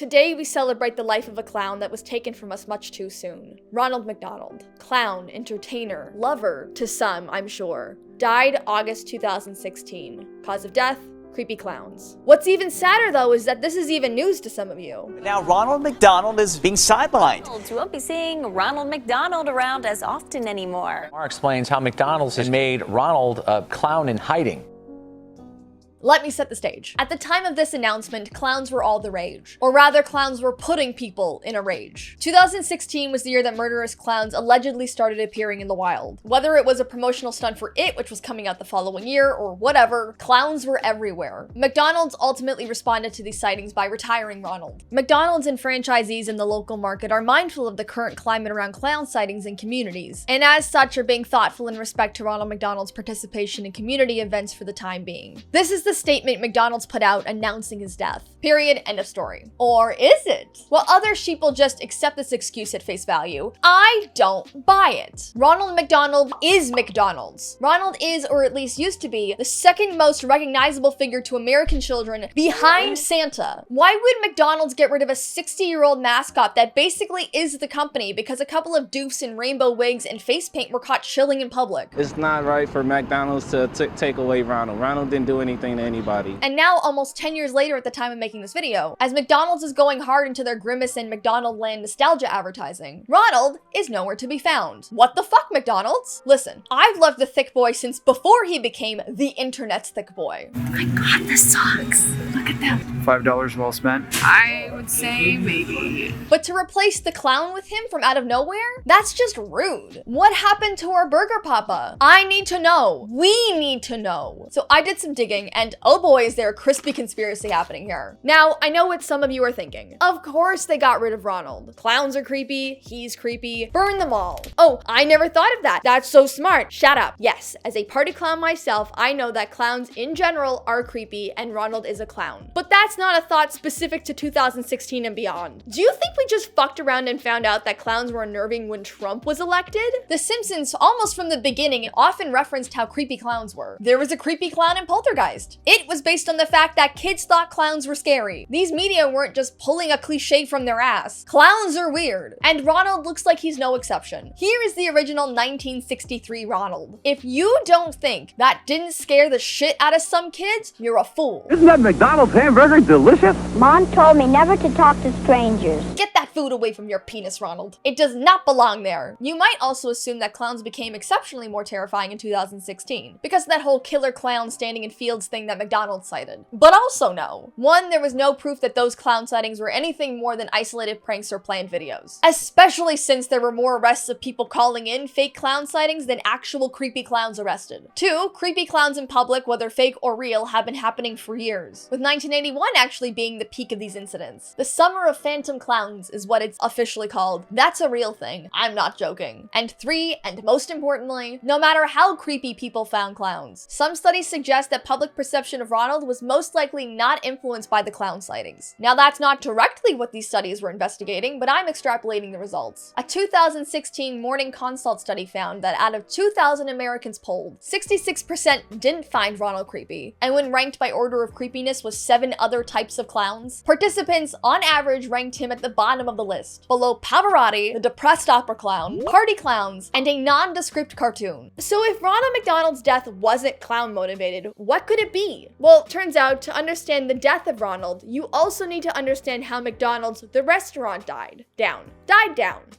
Today we celebrate the life of a clown that was taken from us much too soon. Ronald McDonald. Clown, entertainer, lover, to some, I'm sure. Died August 2016. Cause of death? Creepy clowns. What's even sadder though is that this is even news to some of you. Now Ronald McDonald is being sidelined. You won't be seeing Ronald McDonald around as often anymore. Mark explains how McDonald's has made Ronald a clown in hiding. Let me set the stage. At the time of this announcement, clowns were all the rage. Or rather, clowns were putting people in a rage. 2016 was the year that murderous clowns allegedly started appearing in the wild. Whether it was a promotional stunt for It, which was coming out the following year, or whatever, clowns were everywhere. McDonald's ultimately responded to these sightings by retiring Ronald. McDonald's and franchisees in the local market are mindful of the current climate around clown sightings in communities, and as such are being thoughtful in respect to Ronald McDonald's participation in community events for the time being. This is the statement McDonald's put out announcing his death. Period. End of story. Or is it? Well, other sheeple just accept this excuse at face value. I don't buy it. Ronald McDonald is McDonald's. Ronald is, or at least used to be, the second most recognizable figure to American children behind Santa. Why would McDonald's get rid of a 60-year-old mascot that basically is the company because a couple of doofs in rainbow wigs and face paint were caught chilling in public? It's not right for McDonald's to take away Ronald. Ronald didn't do anything to anybody. And now, almost 10 years later at the time of making this video, as McDonald's is going hard into their Grimace and McDonaldland nostalgia advertising, Ronald is nowhere to be found. What the fuck, McDonald's? Listen, I've loved the thick boy since before he became the internet's thick boy. My god, the socks. Look at them. $5 well spent? I would say maybe. But to replace the clown with him from out of nowhere? That's just rude. What happened to our burger papa? I need to know. We need to know. So I did some digging and oh boy, is there a crispy conspiracy happening here. Now, I know what some of you are thinking. Of course they got rid of Ronald. Clowns are creepy, he's creepy, burn them all. Oh, I never thought of that. That's so smart. Shut up. Yes, as a party clown myself, I know that clowns in general are creepy and Ronald is a clown. But that's not a thought specific to 2016 and beyond. Do you think we just fucked around and found out that clowns were unnerving when Trump was elected? The Simpsons, almost from the beginning, often referenced how creepy clowns were. There was a creepy clown in Poltergeist. It was based on the fact that kids thought clowns were scary. These media weren't just pulling a cliche from their ass. Clowns are weird, and Ronald looks like he's no exception. Here is the original 1963 Ronald. If you don't think that didn't scare the shit out of some kids, you're a fool. Isn't that McDonald's hamburger delicious? Mom told me never to talk to strangers. Get that food away from your penis, Ronald. It does not belong there. You might also assume that clowns became exceptionally more terrifying in 2016 because of that whole killer clown standing in fields thing that McDonald's cited. But also no. One, there was no proof that those clown sightings were anything more than isolated pranks or planned videos. Especially since there were more arrests of people calling in fake clown sightings than actual creepy clowns arrested. Two, creepy clowns in public, whether fake or real, have been happening for years, with 1981 actually being the peak of these incidents. The Summer of Phantom Clowns is what it's officially called. That's a real thing. I'm not joking. And three, and most importantly, no matter how creepy people found clowns, some studies suggest that public perception of Ronald was most likely not influenced by the clown sightings. Now that's not directly what these studies were investigating, but I'm extrapolating the results. A 2016 Morning Consult study found that out of 2,000 Americans polled, 66% didn't find Ronald creepy, and when ranked by order of creepiness with 7 other types of clowns, participants on average ranked him at the bottom of the list, below Pavarotti, the depressed opera clown, party clowns, and a nondescript cartoon. So if Ronald McDonald's death wasn't clown motivated, what could it be? Well, turns out to understand the death of Ronald, you also need to understand how McDonald's, the restaurant, died down.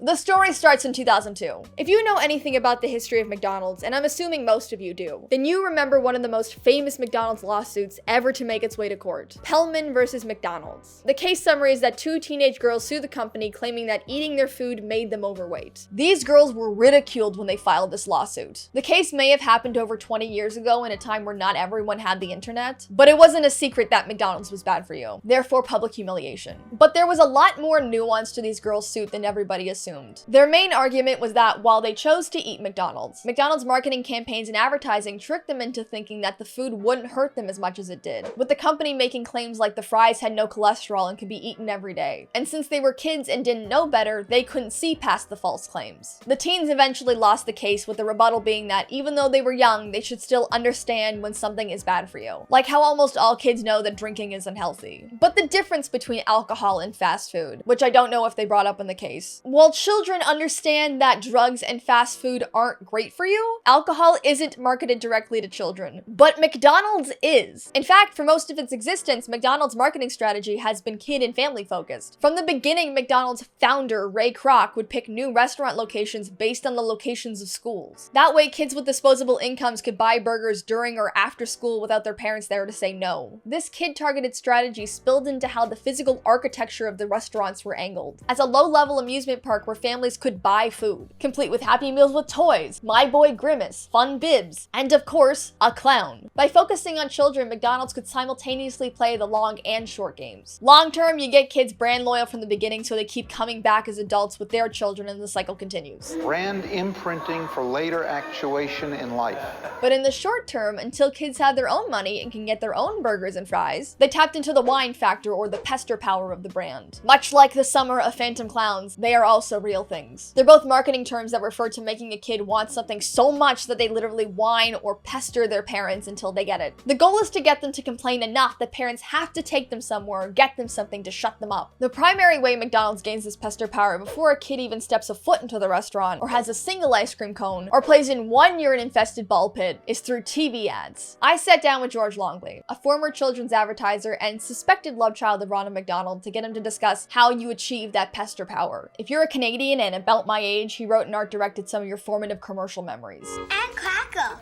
The story starts in 2002. If you know anything about the history of McDonald's, and I'm assuming most of you do, then you remember one of the most famous McDonald's lawsuits ever to make its way to court. Pellman versus McDonald's. The case summary is that 2 teenage girls sued the company claiming that eating their food made them overweight. These girls were ridiculed when they filed this lawsuit. The case may have happened over 20 years ago in a time where not everyone had the internet, but it wasn't a secret that McDonald's was bad for you, therefore public humiliation. But there was a lot more nuance to these girls' suit than everybody assumed. Their main argument was that while they chose to eat McDonald's marketing campaigns and advertising tricked them into thinking that the food wouldn't hurt them as much as it did, with the company making claims like the fries had no cholesterol and could be eaten every day. And since they were kids kids and didn't know better, they couldn't see past the false claims. The teens eventually lost the case, with the rebuttal being that even though they were young, they should still understand when something is bad for you. Like how almost all kids know that drinking is unhealthy. But the difference between alcohol and fast food, which I don't know if they brought up in the case. While children understand that drugs and fast food aren't great for you, alcohol isn't marketed directly to children. But McDonald's is. In fact, for most of its existence, McDonald's marketing strategy has been kid and family focused. From the beginning, McDonald's founder, Ray Kroc, would pick new restaurant locations based on the locations of schools. That way, kids with disposable incomes could buy burgers during or after school without their parents there to say no. This kid-targeted strategy spilled into how the physical architecture of the restaurants were angled. As a low-level amusement park where families could buy food, complete with Happy Meals with toys, My Boy Grimace, fun bibs, and of course, a clown. By focusing on children, McDonald's could simultaneously play the long and short games. Long-term, you get kids brand loyal from the beginning so they keep coming back as adults with their children and the cycle continues. Brand imprinting for later actuation in life. But in the short term, until kids have their own money and can get their own burgers and fries, they tapped into the wine factor or the pester power of the brand. Much like the summer of Phantom Clowns, they are also real things. They're both marketing terms that refer to making a kid want something so much that they literally whine or pester their parents until they get it. The goal is to get them to complain enough that parents have to take them somewhere or get them something to shut them up. The primary way McDonald's gains this pester power before a kid even steps a foot into the restaurant, or has a single ice cream cone, or plays in one urine-infested ball pit, is through TV ads. I sat down with George Longley, a former children's advertiser and suspected love child of Ronald McDonald, to get him to discuss how you achieve that pester power. If you're a Canadian and about my age, he wrote and art-directed some of your formative commercial memories. And Cracker.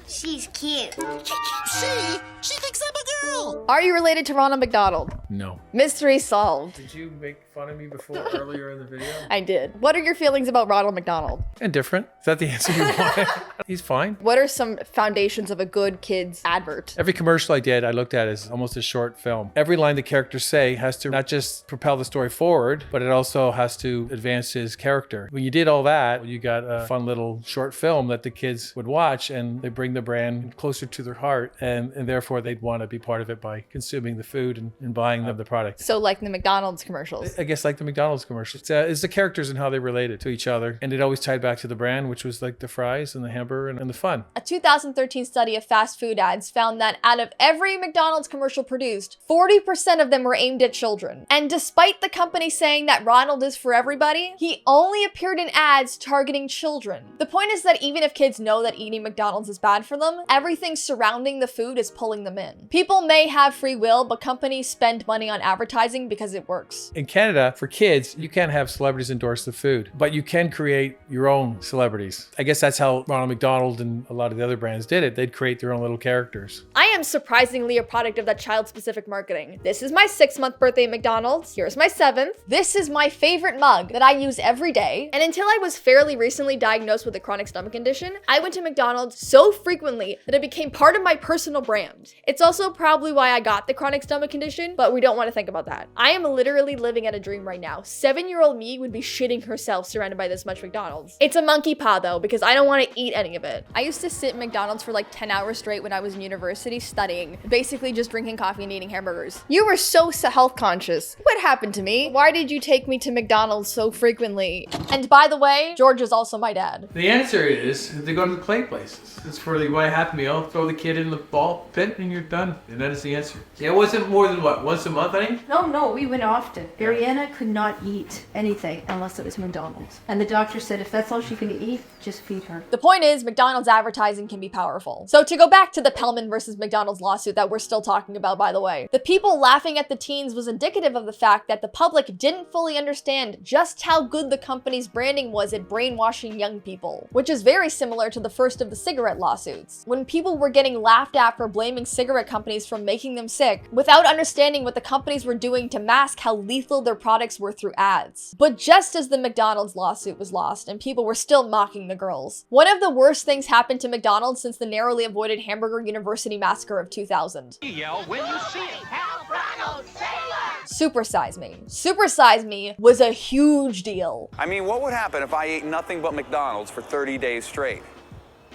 She's cute. She thinks I'm a girl. Are you related to Ronald McDonald? No. Mystery solved. Did you make fun of me before earlier in the video? I did. What are your feelings about Ronald McDonald? Indifferent. Is that the answer you wanted? He's fine. What are some foundations of a good kid's advert? Every commercial I did, I looked at as almost a short film. Every line the characters say has to not just propel the story forward, but it also has to advance his character. When you did all that, you got a fun little short film that the kids would watch, and they bring the brand closer to their heart, and therefore they'd want to be part of it by consuming the food and buying them the product. So like the McDonald's commercials? I guess like the McDonald's commercials. It's the characters and how they related to each other. And it always tied back to the brand, which was like the fries and the hamburger and the fun. A 2013 study of fast food ads found that out of every McDonald's commercial produced, 40% of them were aimed at children. And despite the company saying that Ronald is for everybody, he only appeared in ads targeting children. The point is that even if kids know that eating McDonald's is bad for them, everything surrounding the food is pulling them in. People may have free will, but companies spend money on advertising because it works. In Canada, for kids, you can't have celebrities endorse the food, but you can create your own celebrities. I guess that's how Ronald McDonald and a lot of the other brands did it. They'd create their own little characters. I am surprisingly a product of that child-specific marketing. This is my 6th-month birthday at McDonald's. Here's my 7th. This is my favorite mug that I use every day. And until I was fairly recently diagnosed with a chronic stomach condition, I went to McDonald's so frequently that it became part of my personal brand. It's also probably why I got the chronic stomach condition, but we don't want to think about that. I am literally living at a dream right now. 7-year-old me would be shitting herself surrounded by this much McDonald's. It's a monkey paw though, because I don't want to eat any of it. I used to sit in McDonald's for like 10 hours straight when I was in university studying, basically just drinking coffee and eating hamburgers. You were so health conscious. What happened to me? Why did you take me to McDonald's so frequently? And by the way, George is also my dad. The answer is they go to the play places. It's for the buy a Happy Meal, throw the kid in the ball pit, and you're done. And that is the answer. Yeah, it wasn't more than what, once a month, honey? No, we went often. Ariana could not eat anything unless it was McDonald's. And the doctor said if that's all she can eat, just feed her. The point is, McDonald's advertising can be powerful. So to go back to the Pellman versus McDonald's lawsuit that we're still talking about, by the way, the people laughing at the teens was indicative of the fact that the public didn't fully understand just how good the company's branding was at brainwashing young people, which is very similar to the first of the cigarette lawsuits. When people were getting laughed at for blaming cigarette companies for making them sick, without understanding what the companies were doing to mask how lethal their products were through ads. But just as the McDonald's lawsuit was lost and people were still mocking the girls, one of the worst things happened to McDonald's since the narrowly avoided Hamburger University massacre of 2000. Yell when you see it. Help Ronald, sailor! Super Size Me. Super Size Me was a huge deal. I mean, what would happen if I ate nothing but McDonald's for 30 days straight?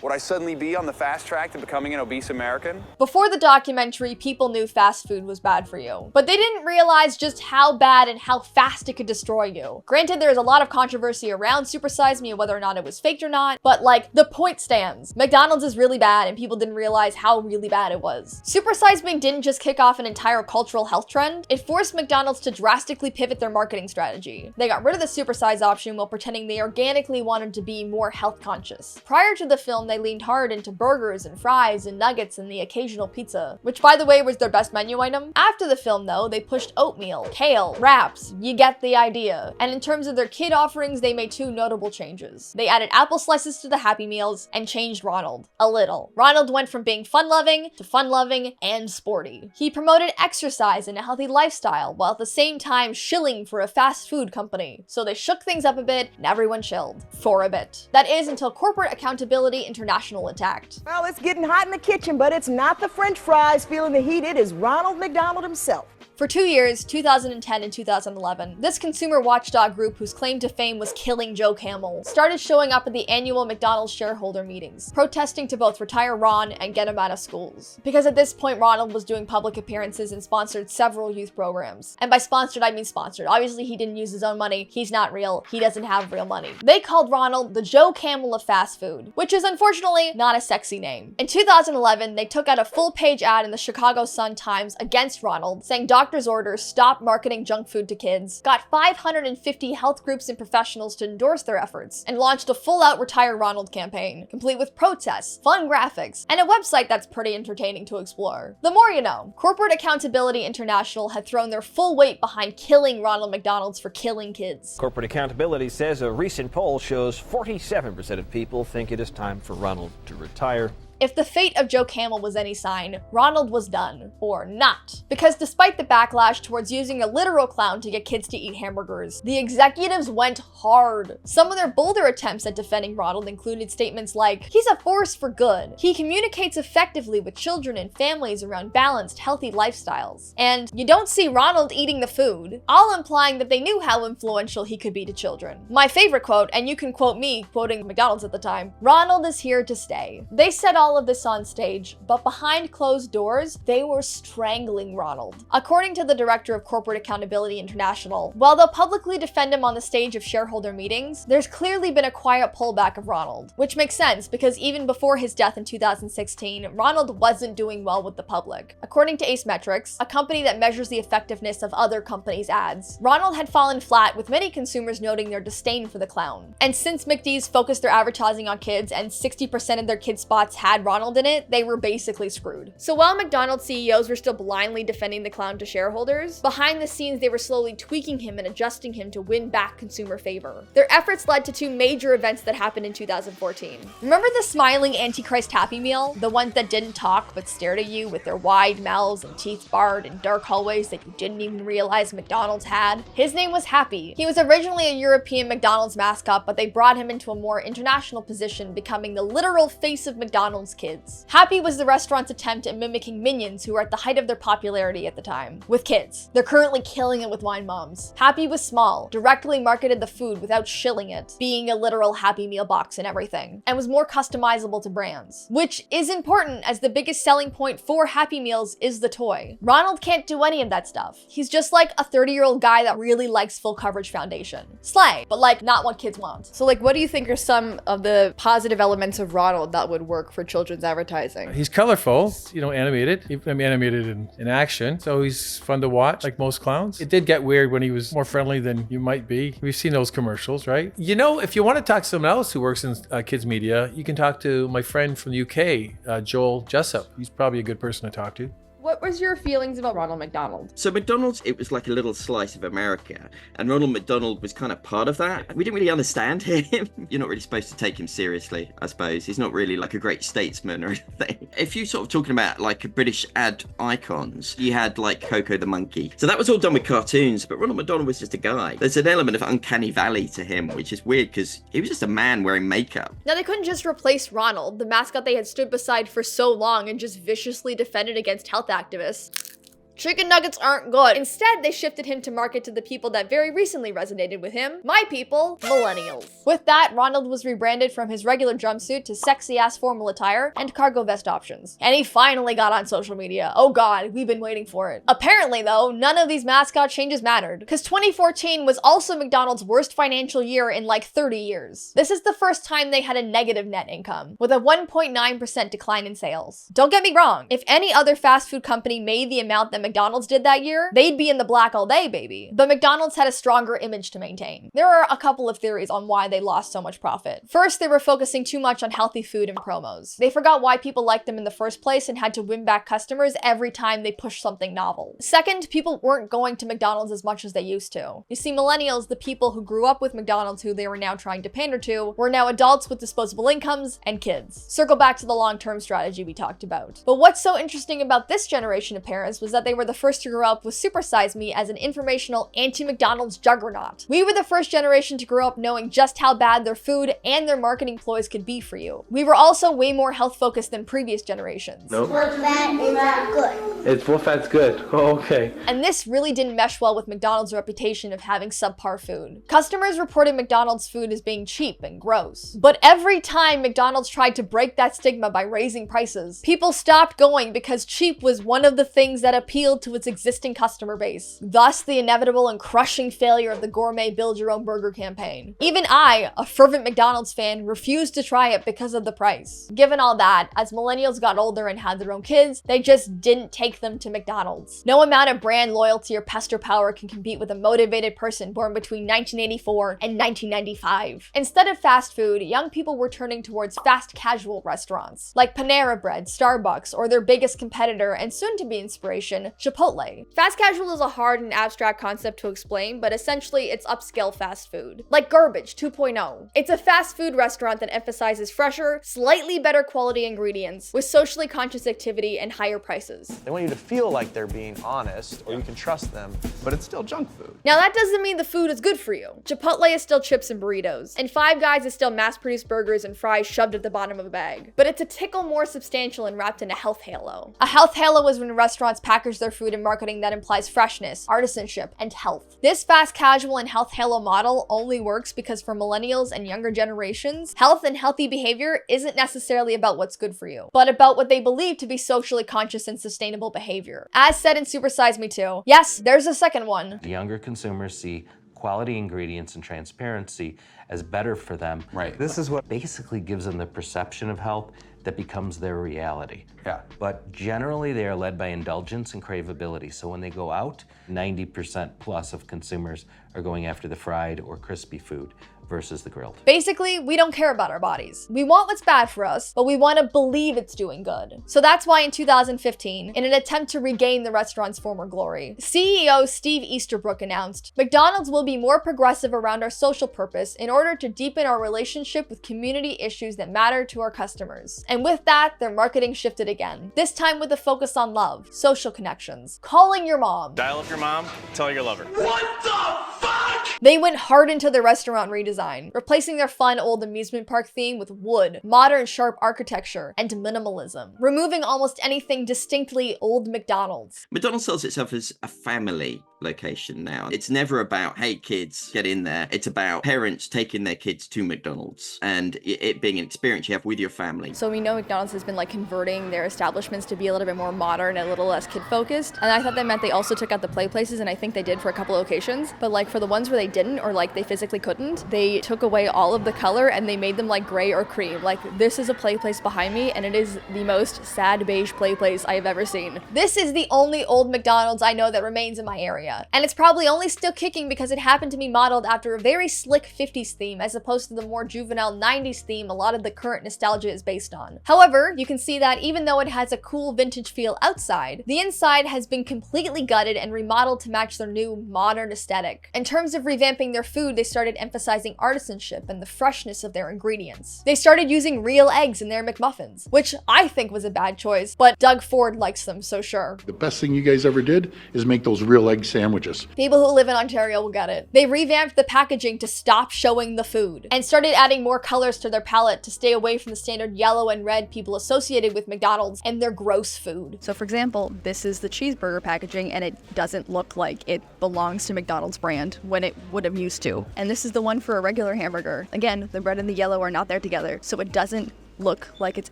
Would I suddenly be on the fast track to becoming an obese American? Before the documentary, people knew fast food was bad for you, but they didn't realize just how bad and how fast it could destroy you. Granted, there's a lot of controversy around Super Size Me and whether or not it was faked or not, but like, the point stands. McDonald's is really bad and people didn't realize how really bad it was. Super Size Me didn't just kick off an entire cultural health trend, it forced McDonald's to drastically pivot their marketing strategy. They got rid of the supersize option while pretending they organically wanted to be more health conscious. Prior to the film, they leaned hard into burgers and fries and nuggets and the occasional pizza, which by the way was their best menu item. After the film though, they pushed oatmeal, kale, wraps, you get the idea. And in terms of their kid offerings, they made two notable changes. They added apple slices to the Happy Meals and changed Ronald a little. Ronald went from being fun-loving to fun-loving and sporty. He promoted exercise and a healthy lifestyle while at the same time shilling for a fast food company. So they shook things up a bit and everyone chilled. For a bit. That is until Corporate Accountability International attacked. Well, it's getting hot in the kitchen, but it's not the French fries feeling the heat, it is Ronald McDonald himself. For 2 years, 2010 and 2011, this consumer watchdog group whose claim to fame was killing Joe Camel started showing up at the annual McDonald's shareholder meetings, protesting to both retire Ron and get him out of schools. Because at this point, Ronald was doing public appearances and sponsored several youth programs. And by sponsored, I mean sponsored. Obviously, he didn't use his own money. He's not real. He doesn't have real money. They called Ronald the Joe Camel of fast food, which is unfortunately not a sexy name. In 2011, they took out a full-page ad in the Chicago Sun-Times against Ronald, saying doctors' orders stop marketing junk food to kids, got 550 health groups and professionals to endorse their efforts, and launched a full-out Retire Ronald campaign, complete with protests, fun graphics, and a website that's pretty entertaining to explore. The more you know. Corporate Accountability International had thrown their full weight behind killing Ronald McDonald's for killing kids. Corporate Accountability says a recent poll shows 47% of people think it is time for Ronald to retire. If the fate of Joe Camel was any sign, Ronald was done. Or not. Because despite the backlash towards using a literal clown to get kids to eat hamburgers, the executives went hard. Some of their bolder attempts at defending Ronald included statements like, he's a force for good. He communicates effectively with children and families around balanced, healthy lifestyles. And you don't see Ronald eating the food, all implying that they knew how influential he could be to children. My favorite quote, and you can quote me quoting McDonald's at the time, Ronald is here to stay. They said all of this on stage, but behind closed doors, they were strangling Ronald. According to the director of Corporate Accountability International, while they'll publicly defend him on the stage of shareholder meetings, there's clearly been a quiet pullback of Ronald, which makes sense because even before his death in 2016, Ronald wasn't doing well with the public. According to Ace Metrics, a company that measures the effectiveness of other companies' ads, Ronald had fallen flat with many consumers noting their disdain for the clown. And since McD's focused their advertising on kids and 60% of their kid spots had Ronald in it, they were basically screwed. So while McDonald's CEOs were still blindly defending the clown to shareholders, behind the scenes they were slowly tweaking him and adjusting him to win back consumer favor. Their efforts led to two major events that happened in 2014. Remember the smiling Antichrist Happy Meal? The ones that didn't talk but stared at you with their wide mouths and teeth barred in dark hallways that you didn't even realize McDonald's had? His name was Happy. He was originally a European McDonald's mascot, but they brought him into a more international position, becoming the literal face of McDonald's kids. Happy was the restaurant's attempt at mimicking Minions, who were at the height of their popularity at the time, with kids. They're currently killing it with wine moms. Happy was small, directly marketed the food without shilling it, being a literal Happy Meal box and everything, and was more customizable to brands, which is important as the biggest selling point for Happy Meals is the toy. Ronald can't do any of that stuff. He's just like a 30-year-old guy that really likes full coverage foundation. Slay, but like not what kids want. So like, what do you think are some of the positive elements of Ronald that would work for children's advertising? He's colorful, you know, animated. I mean, animated in action. So he's fun to watch, like most clowns. It did get weird when he was more friendly than you might be. We've seen those commercials, right? You know, if you want to talk to someone else who works in kids media, you can talk to my friend from the UK, Joel Jessup. He's probably a good person to talk to. What was your feelings about Ronald McDonald? So McDonald's, it was like a little slice of America, and Ronald McDonald was kind of part of that. We didn't really understand him. You're not really supposed to take him seriously, I suppose. He's not really like a great statesman or anything. If you're sort of talking about like British ad icons, you had like Coco the monkey. So that was all done with cartoons, but Ronald McDonald was just a guy. There's an element of uncanny valley to him, which is weird because he was just a man wearing makeup. Now they couldn't just replace Ronald, the mascot they had stood beside for so long and just viciously defended against health activists. Chicken nuggets aren't good. Instead, they shifted him to market to the people that very recently resonated with him. My people, millennials. With that, Ronald was rebranded from his regular jumpsuit to sexy-ass formal attire and cargo vest options. And he finally got on social media. Oh god, we've been waiting for it. Apparently though, none of these mascot changes mattered, because 2014 was also McDonald's worst financial year in like 30 years. This is the first time they had a negative net income, with a 1.9% decline in sales. Don't get me wrong, if any other fast food company made the amount that McDonald's did that year, they'd be in the black all day, baby. But McDonald's had a stronger image to maintain. There are a couple of theories on why they lost so much profit. First, they were focusing too much on healthy food and promos. They forgot why people liked them in the first place and had to win back customers every time they pushed something novel. Second, people weren't going to McDonald's as much as they used to. You see, millennials, the people who grew up with McDonald's who they were now trying to pander to, were now adults with disposable incomes and kids. Circle back to the long-term strategy we talked about. But what's so interesting about this generation of parents was that they were the first to grow up with Super Size Me as an informational anti-McDonald's juggernaut. We were the first generation to grow up knowing just how bad their food and their marketing ploys could be for you. We were also way more health-focused than previous generations. Nope. Full fat is not good. It's full fat's good. Oh, okay. And this really didn't mesh well with McDonald's reputation of having subpar food. Customers reported McDonald's food as being cheap and gross. But every time McDonald's tried to break that stigma by raising prices, people stopped going because cheap was one of the things that appealed to its existing customer base. Thus, the inevitable and crushing failure of the gourmet build-your-own-burger campaign. Even I, a fervent McDonald's fan, refused to try it because of the price. Given all that, as millennials got older and had their own kids, they just didn't take them to McDonald's. No amount of brand loyalty or pester power can compete with a motivated person born between 1984 and 1995. Instead of fast food, young people were turning towards fast casual restaurants, like Panera Bread, Starbucks, or their biggest competitor and soon-to-be inspiration, Chipotle. Fast casual is a hard and abstract concept to explain, but essentially it's upscale fast food. Like Garbage 2.0. It's a fast food restaurant that emphasizes fresher, slightly better quality ingredients, with socially conscious activity and higher prices. They want you to feel like they're being honest, or you can trust them, but it's still junk food. Now that doesn't mean the food is good for you. Chipotle is still chips and burritos, and Five Guys is still mass-produced burgers and fries shoved at the bottom of a bag. But it's a tickle more substantial and wrapped in a health halo. A health halo is when restaurants package their food in marketing that implies freshness, artisanship, and health. This fast casual and health halo model only works because for millennials and younger generations, health and healthy behavior isn't necessarily about what's good for you, but about what they believe to be socially conscious and sustainable behavior. As said in Super Size Me 2, yes, there's a second one. Younger consumers see quality ingredients and transparency as better for them. Right. This is what basically gives them the perception of health that becomes their reality. Yeah. But generally they are led by indulgence and craveability. So when they go out, 90% plus of consumers are going after the fried or crispy food versus the grilled. Basically, we don't care about our bodies. We want what's bad for us, but we want to believe it's doing good. So that's why in 2015, in an attempt to regain the restaurant's former glory, CEO Steve Easterbrook announced, McDonald's will be more progressive around our social purpose in order to deepen our relationship with community issues that matter to our customers. And with that, their marketing shifted again, this time with a focus on love, social connections, calling your mom. Dial up your mom, tell her you love her. What the fuck? They went hard into the restaurant redesign, replacing their fun old amusement park theme with wood, modern sharp architecture, and minimalism, removing almost anything distinctly old McDonald's. McDonald's sells itself as a family location now. It's never about, hey kids, get in there. It's about parents taking their kids to McDonald's and it being an experience you have with your family. So we know McDonald's has been like converting their establishments to be a little bit more modern and a little less kid focused. And I thought that meant they also took out the play places, and I think they did for a couple of locations. But like for the ones where they didn't, or like they physically couldn't, they took away all of the color and they made them like gray or cream. Like this is a play place behind me and it is the most sad beige play place I have ever seen. This is the only old McDonald's I know that remains in my area. And it's probably only still kicking because it happened to be modeled after a very slick 50s theme as opposed to the more juvenile 90s theme a lot of the current nostalgia is based on. However, you can see that even though it has a cool vintage feel outside, the inside has been completely gutted and remodeled to match their new modern aesthetic. In terms of revamping their food, they started emphasizing artisanship and the freshness of their ingredients. They started using real eggs in their McMuffins, which I think was a bad choice, but Doug Ford likes them, so sure. The best thing you guys ever did is make those real egg sandwiches. sandwiches. People who live in Ontario will get it. They revamped the packaging to stop showing the food and started adding more colors to their palette to stay away from the standard yellow and red people associated with McDonald's and their gross food. So for example, this is the cheeseburger packaging and it doesn't look like it belongs to McDonald's brand when it would have used to. And this is the one for a regular hamburger. Again, the red and the yellow are not there together, so it doesn't look like it's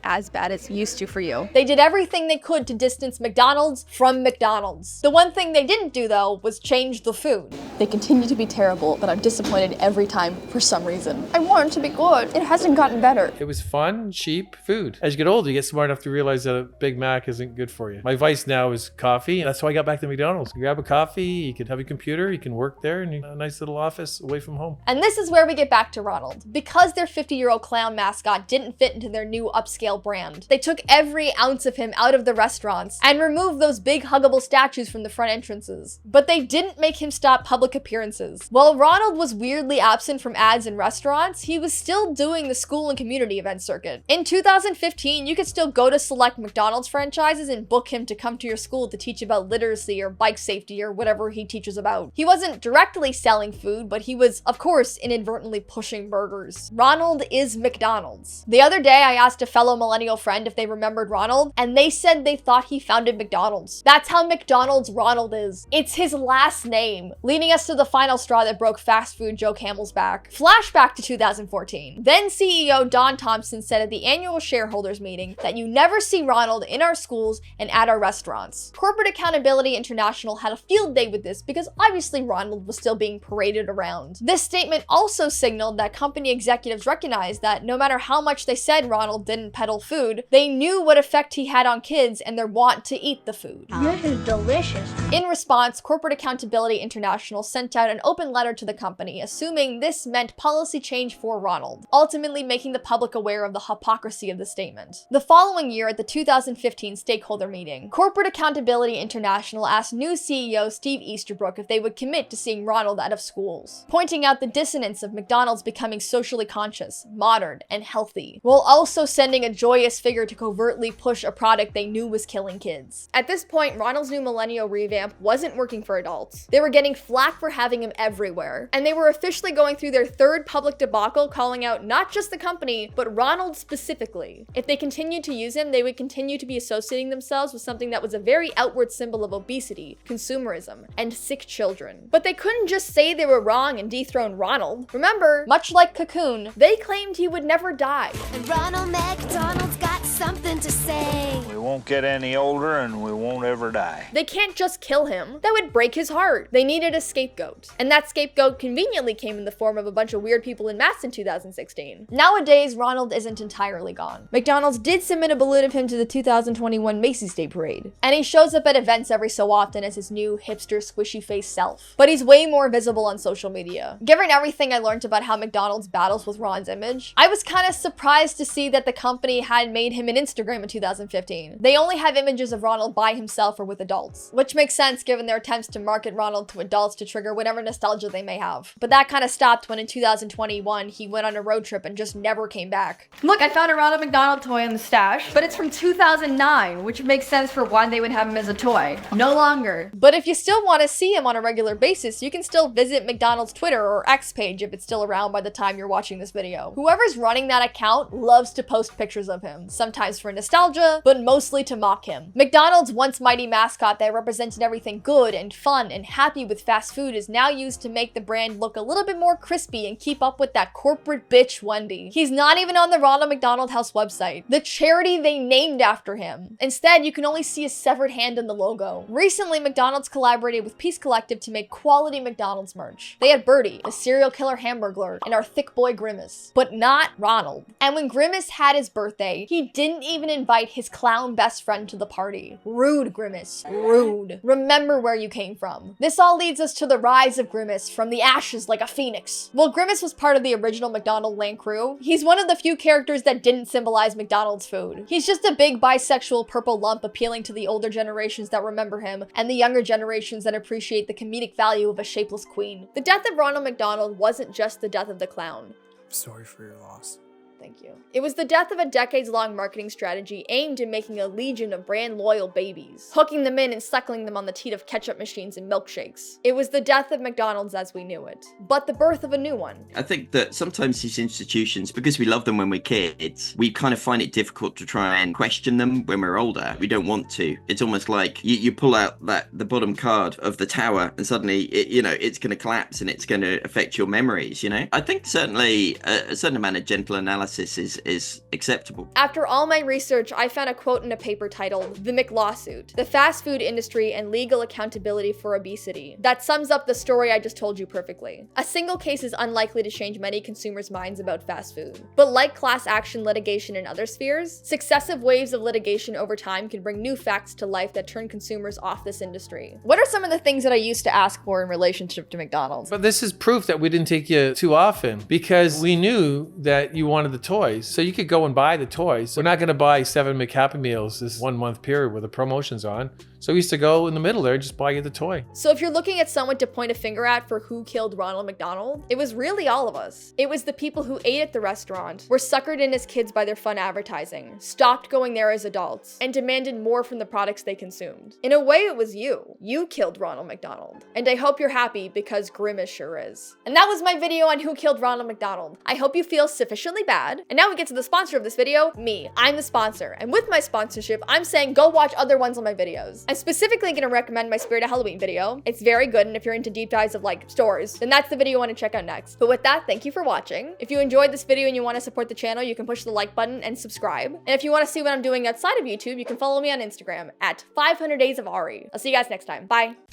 as bad as it used to for you. They did everything they could to distance McDonald's from McDonald's. The one thing they didn't do though was change the food. They continue to be terrible, but I'm disappointed every time for some reason. I want it to be good. It hasn't gotten better. It was fun, cheap food. As you get older, you get smart enough to realize that a Big Mac isn't good for you. My vice now is coffee, and that's why I got back to McDonald's. You grab a coffee, you can have a computer, you can work there, and you have a nice little office away from home. And this is where we get back to Ronald. Because their 50-year-old clown mascot didn't fit into their new upscale brand, they took every ounce of him out of the restaurants and removed those big huggable statues from the front entrances. But they didn't make him stop public appearances. While Ronald was weirdly absent from ads in restaurants, he was still doing the school and community event circuit. In 2015, you could still go to select McDonald's franchises and book him to come to your school to teach about literacy or bike safety or whatever he teaches about. He wasn't directly selling food, but he was, of course, inadvertently pushing burgers. Ronald is McDonald's. The other day, I asked a fellow millennial friend if they remembered Ronald, and they said they thought he founded McDonald's. That's how McDonald's Ronald is. It's his last name, leading us to the final straw that broke fast food Joe Campbell's back. Flashback to 2014. Then CEO Don Thompson said at the annual shareholders meeting that you never see Ronald in our schools and at our restaurants. Corporate Accountability International had a field day with this because obviously Ronald was still being paraded around. This statement also signaled that company executives recognized that no matter how much they said Ronald didn't peddle food, they knew what effect he had on kids and their want to eat the food. This is delicious. In response, Corporate Accountability International sent out an open letter to the company, assuming this meant policy change for Ronald, ultimately making the public aware of the hypocrisy of the statement. The following year, at the 2015 stakeholder meeting, Corporate Accountability International asked new CEO Steve Easterbrook if they would commit to seeing Ronald out of schools, pointing out the dissonance of McDonald's becoming socially conscious, modern, and healthy, while also sending a joyous figure to covertly push a product they knew was killing kids. At this point, Ronald's new Millennial revamp wasn't working for adults. They were getting flack for having him everywhere, and they were officially going through their third public debacle, calling out not just the company, but Ronald specifically. If they continued to use him, they would continue to be associating themselves with something that was a very outward symbol of obesity, consumerism, and sick children. But they couldn't just say they were wrong and dethrone Ronald. Remember, much like Cocoon, they claimed he would never die. And Ronald McDonald's got something to say. We won't get any older and we won't ever die. They can't just kill him. That would break his heart. They needed a scapegoat. And that scapegoat conveniently came in the form of a bunch of weird people in masks in 2016. Nowadays, Ronald isn't entirely gone. McDonald's did submit a balloon of him to the 2021 Macy's Day Parade, and he shows up at events every so often as his new hipster squishy face self. But he's way more visible on social media. Given everything I learned about how McDonald's battles with Ron's image, I was kind of surprised to see that the company had made him an Instagram in 2015. They only have images of Ronald by himself or with adults, which makes sense given their attempts to market Ronald to adults to trigger whatever nostalgia they may have. But that kind of stopped when in 2021 he went on a road trip and just never came back. Look, I found a Ronald McDonald toy in the stash, but it's from 2009, which makes sense for why they would have him as a toy. No longer. But if you still want to see him on a regular basis, you can still visit McDonald's Twitter or X page if it's still around by the time you're watching this video. Whoever's running that account loves to post pictures of him, sometimes for nostalgia, but mostly to mock him. McDonald's once mighty mascot that represented everything good and fun and happy with fast food is now used to make the brand look a little bit more crispy and keep up with that corporate bitch Wendy. He's not even on the Ronald McDonald House website, the charity they named after him. Instead, you can only see a severed hand in the logo. Recently, McDonald's collaborated with Peace Collective to make quality McDonald's merch. They had Birdie, the serial killer Hamburger, and our thick boy Grimace, but not Ronald. And when Grimace had his birthday, he didn't even invite his clown best friend to the party. Rude, Grimace. Rude. Remember where you came from. This all leads us to the rise of Grimace, from the ashes like a phoenix. While Grimace was part of the original McDonaldland crew, he's one of the few characters that didn't symbolize McDonald's food. He's just a big bisexual purple lump appealing to the older generations that remember him and the younger generations that appreciate the comedic value of a shapeless queen. The death of Ronald McDonald wasn't just the death of the clown. I'm sorry for your loss. Thank you. It was the death of a decades-long marketing strategy aimed at making a legion of brand-loyal babies, hooking them in and suckling them on the teat of ketchup machines and milkshakes. It was the death of McDonald's as we knew it, but the birth of a new one. I think that sometimes these institutions, because we love them when we're kids, we kind of find it difficult to try and question them when we're older. We don't want to. It's almost like you pull out the bottom card of the tower and suddenly it's going to collapse and it's going to affect your memories. I think certainly a certain amount of gentle analysis is acceptable. After all my research, I found a quote in a paper titled "The McLawsuit: The Fast Food Industry and Legal Accountability for Obesity" that sums up the story I just told you perfectly. A single case is unlikely to change many consumers' minds about fast food. But like class action litigation in other spheres, successive waves of litigation over time can bring new facts to life that turn consumers off this industry. What are some of the things that I used to ask for in relationship to McDonald's? But this is proof that we didn't take you too often because we knew that you wanted the toys. So you could go and buy the toys. We're not going to buy 7 McHappy Meals this 1 month period where the promotion's on. So we used to go in the middle there and just buy you the toy. So if you're looking at someone to point a finger at for who killed Ronald McDonald, it was really all of us. It was the people who ate at the restaurant, were suckered in as kids by their fun advertising, stopped going there as adults, and demanded more from the products they consumed. In a way, it was you. You killed Ronald McDonald. And I hope you're happy because Grimace sure is. And that was my video on who killed Ronald McDonald. I hope you feel sufficiently bad. And now we get to the sponsor of this video, me. I'm the sponsor. And with my sponsorship, I'm saying go watch other ones on my videos. I'm specifically gonna recommend my Spirit of Halloween video. It's very good, and if you're into deep dives of like stores, then that's the video you want to check out next. But with that, thank you for watching. If you enjoyed this video and you want to support the channel, you can push the like button and subscribe. And if you want to see what I'm doing outside of YouTube, you can follow me on Instagram at 500 Days of Ari. I'll see you guys next time. Bye.